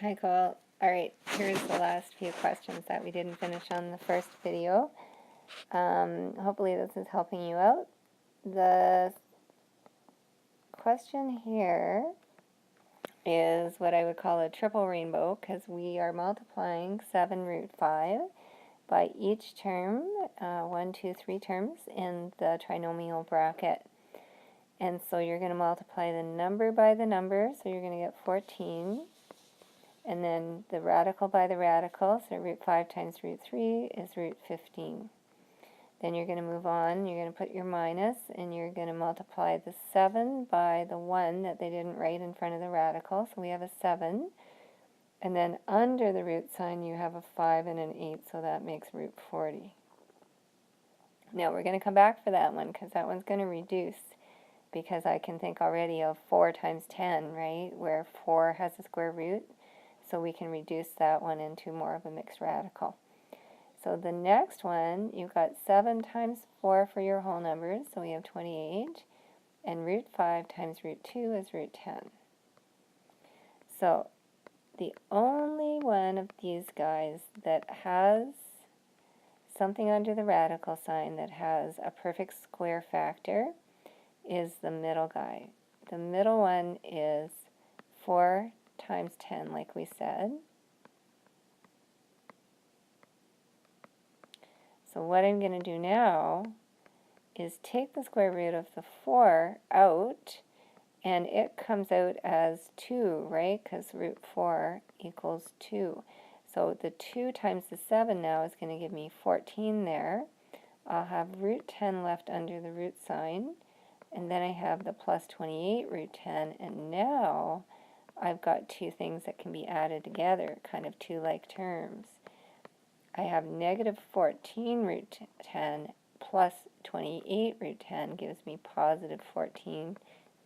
Hi, Cole. Alright, here's the last few questions that we didn't finish on the first video. Hopefully this is helping you out. The question here is what I would call a triple rainbow, because we are multiplying 7 root 5 by each term, 1, 2, 3 terms in the trinomial bracket. And so you're going to multiply the number by the number, so you're going to get 14. And then the radical by the radical, so root 5 times root 3 is root 15. Then you're going to move on, you're going to put your minus, and you're going to multiply the 7 by the 1 that they didn't write in front of the radical, so we have a 7. And then under the root sign you have a 5 and an 8, so that makes root 40. Now we're going to come back for that one, because that one's going to reduce, because I can think already of 4 times 10, right, where 4 has a square root. So we can reduce that one into more of a mixed radical. So the next one, you've got 7 times 4 for your whole numbers, so we have 28. And root 5 times root 2 is root 10. So the only one of these guys that has something under the radical sign that has a perfect square factor is the middle guy. The middle one is 4 times 10, like we said. So what I'm going to do now is take the square root of the 4 out, and it comes out as 2, right? Because root 4 equals 2. So the 2 times the 7 now is going to give me 14 there. I'll have root 10 left under the root sign, and then I have the plus 28 root 10, and now I've got two things that can be added together, kind of two like terms. I have negative 14 root 10 plus 28 root 10 gives me positive 14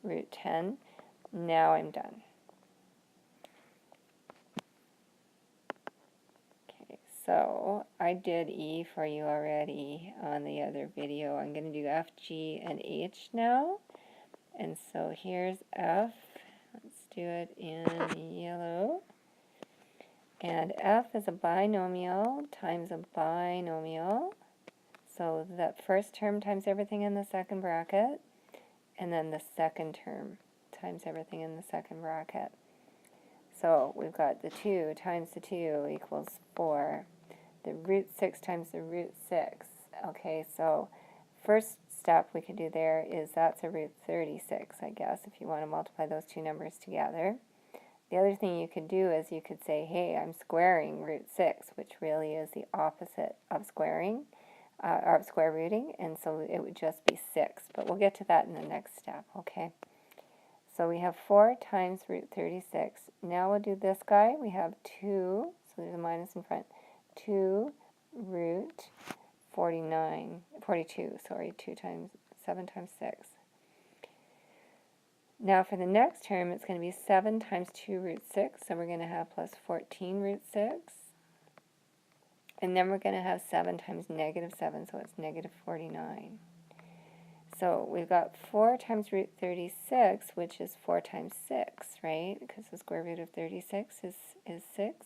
root 10. Now I'm done. Okay, so I did E for you already on the other video. I'm going to do F, G, and H now. And so here's F. Let's do it in yellow. And F is a binomial times a binomial. So that first term times everything in the second bracket, and then the second term times everything in the second bracket. So we've got the 2 times the 2 equals 4. The root 6 times the root 6. Okay, so first step we could do there is that's a root 36, I guess, if you want to multiply those two numbers together. The other thing you could do is you could say, hey, I'm squaring root 6, which really is the opposite of squaring, or square rooting, and so it would just be 6. But we'll get to that in the next step, okay? So we have 4 times root 36. Now we'll do this guy. We have 2, so there's a minus in front, 2 root 42, 2 times 7 times 6. Now for the next term, it's going to be 7 times 2 root 6, so we're going to have plus 14 root 6. And then we're going to have 7 times negative 7, so it's negative 49. So we've got 4 times root 36, which is 4 times 6, right? Because the square root of 36 is 6.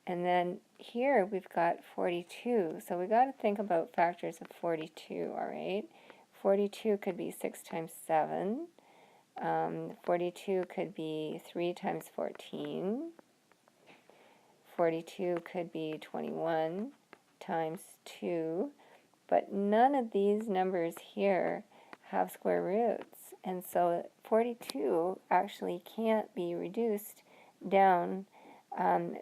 And then here we've got 42. So we've got to think about factors of 42, all right? 42 could be 6 times 7. 42 could be 3 times 14. 42 could be 21 times 2. But none of these numbers here have square roots. And so 42 actually can't be reduced down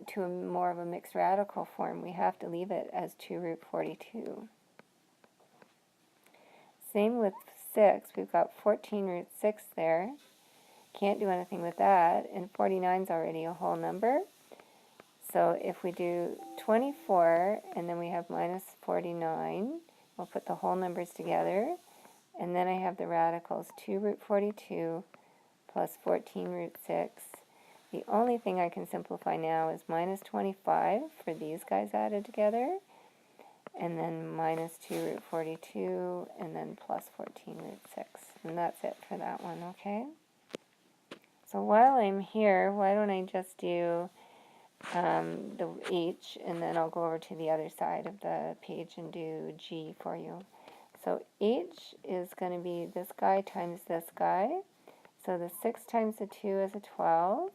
to more of a mixed radical form. We have to leave it as 2 root 42. Same with 6. We've got 14 root 6 there. Can't do anything with that. And 49 is already a whole number. So if we do 24 and then we have minus 49, we'll put the whole numbers together. And then I have the radicals 2 root 42 plus 14 root 6. The only thing I can simplify now is minus 25 for these guys added together. And then minus 2 root 42, and then plus 14 root 6. And that's it for that one, okay? So while I'm here, why don't I just do the H, and then I'll go over to the other side of the page and do G for you. So H is going to be this guy times this guy. So the 6 times the 2 is a 12,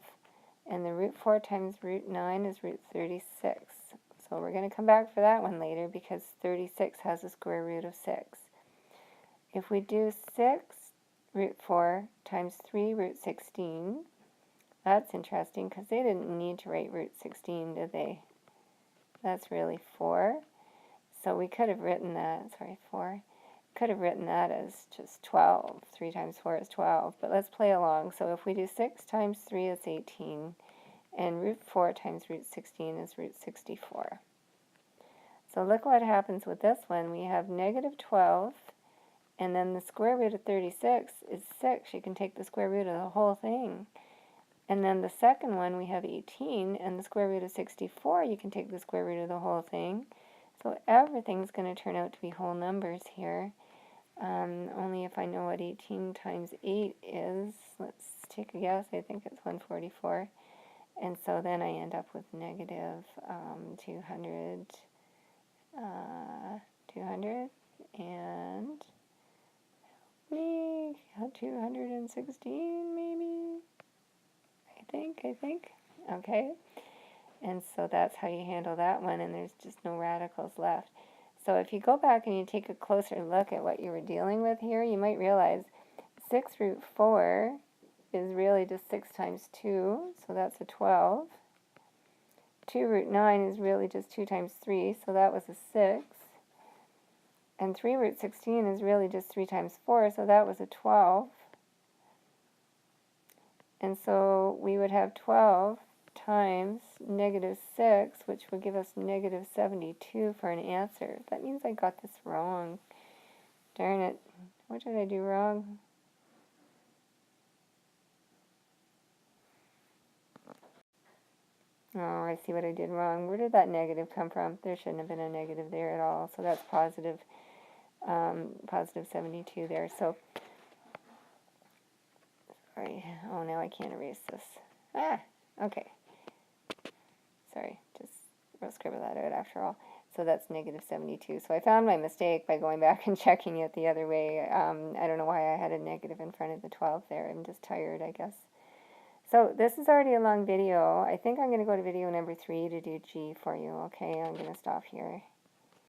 and the root 4 times root 9 is root 36. So we're going to come back for that one later because 36 has a square root of 6. If we do 6 root 4 times 3 root 16, that's interesting because they didn't need to write root 16, did they? That's really 4. So we could have written that, sorry, 4. Could have written that as just 12. 3 times 4 is 12, but let's play along. So if we do 6 times 3 is 18, and root 4 times root 16 is root 64. So look what happens with this one. We have negative 12, and then the square root of 36 is 6. You can take the square root of the whole thing. And then the second one, we have 18, and the square root of 64, you can take the square root of the whole thing. So everything's going to turn out to be whole numbers here. Only if I know what 18 times 8 is. Let's take a guess. I think it's 144. And so then I end up with negative 200, and 216 maybe. I think. Okay. And so that's how you handle that one, and there's just no radicals left. So if you go back and you take a closer look at what you were dealing with here, you might realize 6 root 4 is really just 6 times 2, so that's a 12. 2 root 9 is really just 2 times 3, so that was a 6. And 3 root 16 is really just 3 times 4, so that was a 12. And so we would have 12 times negative 6, which would give us negative 72 for an answer. That means I got this wrong. Darn it. What did I do wrong? Oh, I see what I did wrong. Where did that negative come from? There shouldn't have been a negative there at all. So that's positive 72 there. So, sorry. Oh, now I can't erase this. Okay. Sorry, just we'll scribble that out after all. So that's negative 72. So I found my mistake by going back and checking it the other way. I don't know why I had a negative in front of the 12 there. I'm just tired, I guess. So this is already a long video. I think I'm going to go to video number 3 to do G for you. Okay, I'm going to stop here.